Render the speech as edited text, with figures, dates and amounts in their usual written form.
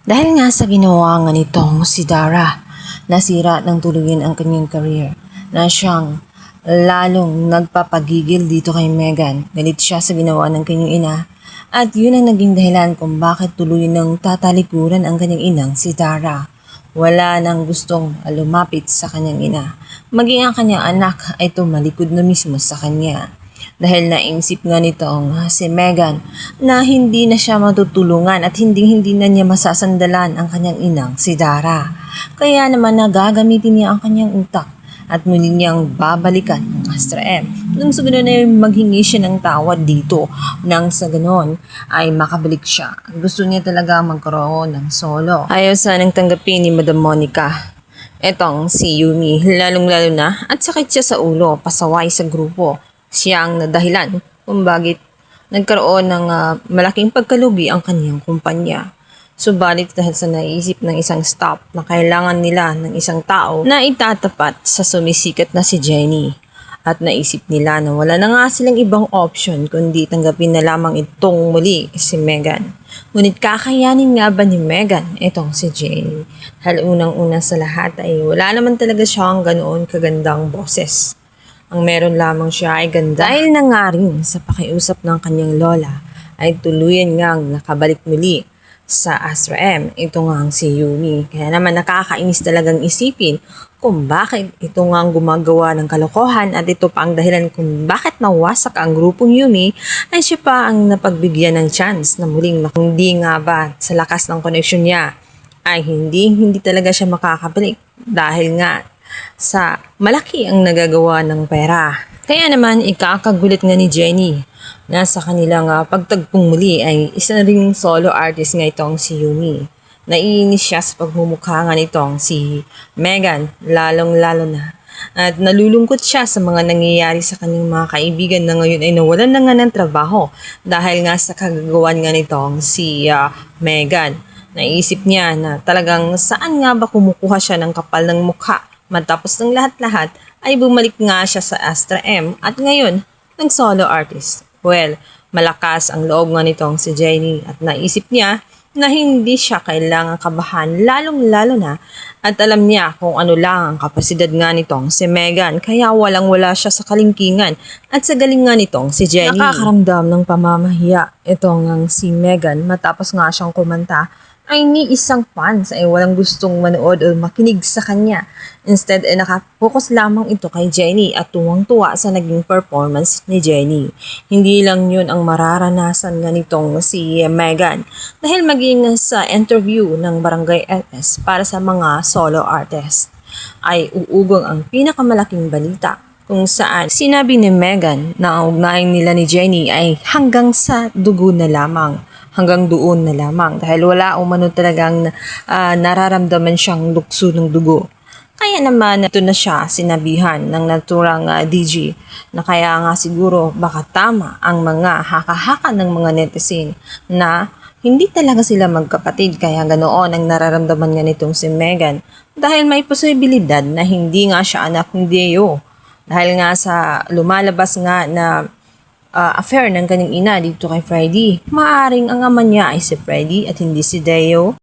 Dahil nga sa ginawa nga nitong si Dara, nasira ng tuluyan ang kanyang career na siyang lalong nagpapagigil dito kay Megan. Galit siya sa ginawa ng kanyang ina at yun ang naging dahilan kung bakit tuluyan ng tatalikuran ang kanyang inang si Dara. Wala nang gustong lumapit sa kanyang ina. Maging ang kanyang anak ay tumalikod na mismo sa kanya. Dahil naisip nga nitong si Megan na hindi na siya matutulungan at hindi na niya masasandalan ang kanyang inang si Dara. Kaya naman nagagamitin niya ang kanyang utak at muli niyang babalikan ang Astra M. Nung sa ganoon ay maghingi siya ng tawad dito nang sa ganoon ay makabalik siya. Gusto niya talaga magkaroon ng solo. Ayaw sanang tanggapin ni Madam Monica etong si Yumi, lalong-lalo na at sakit siya sa ulo, pasaway sa grupo. Siya ang nadahilan kung bakit nagkaroon ng malaking pagkalugi ang kanyang kumpanya. Subalit dahil sa naisip ng isang staff na kailangan nila ng isang tao na itatapat sa sumisikat na si Jenny. At naisip nila na wala na nga silang ibang option kundi tanggapin na lamang itong muli si Megan. Ngunit kakayanin nga ba ni Megan itong si Jenny? Dahil unang-una sa lahat ay wala naman talaga siyang ganoon kagandang boses. Ang meron lamang siya ay ganda. Dahil na nga rin sa pakiusap ng kanyang lola ay tuluyan ngang nakabalik muli sa Astra M. Ito nga ang si Yumi. Kaya naman nakakainis talagang isipin kung bakit ito nga ang gumagawa ng kalokohan at ito pa ang dahilan kung bakit nawasak ang grupong Yumi ay siya pa ang napagbigyan ng chance na muling hindi nga ba sa lakas ng koneksyon niya ay hindi talaga siya makakabalik dahil nga sa malaki ang nagagawa ng pera. Kaya naman ikakagulat nga ni Jenny na sa kanilang pagtagpong muli ay isa na ring solo artist nga itong si Yumi. Naiinis siya sa pagmumukha nga nitong si Megan, lalong-lalo na. At nalulungkot siya sa mga nangyayari sa kanyang mga kaibigan na ngayon ay nawalan na nga ng trabaho dahil nga sa kagagawan nga nitong si Megan. Naisip niya na talagang saan nga ba kumukuha siya ng kapal ng mukha. Matapos ng lahat-lahat ay bumalik nga siya sa Astra M at ngayon ng solo artist. Well, malakas ang loob nga nitong si Jenny at naisip niya na hindi siya kailangang kabahan lalong-lalo na at alam niya kung ano lang ang kapasidad nga nitong si Megan kaya walang-wala siya sa kalingkingan at sa galing nga nitong si Jenny. Nakakaramdam ng pamamahiya itong ang si Megan matapos nga siyang kumanta ay ni isang fans ay walang gustong manood o makinig sa kanya. Instead ay nakapokus lamang ito kay Jenny at tuwang-tuwa sa naging performance ni Jenny. Hindi lang yun ang mararanasan nga nitong si Megan dahil maging sa interview ng Barangay LS para sa mga solo artist ay uugong ang pinakamalaking balita kung saan sinabi ni Megan na ang ugnayan nila ni Jenny ay hanggang sa dugo na lamang. Hanggang doon na lamang dahil wala umano talagang nararamdaman siyang lukso ng dugo. Kaya naman ito na siya sinabihan ng naturang DG na kaya nga siguro baka tama ang mga haka-haka ng mga netizen na hindi talaga sila magkapatid kaya ganoon ang nararamdaman nga nitong si Megan dahil may posibilidad na hindi nga siya anak ni Deo. Dahil nga sa lumalabas nga na affair ng kanyang ina dito kay Freddy. Maaring ang ama niya ay si Freddy at hindi si Deo.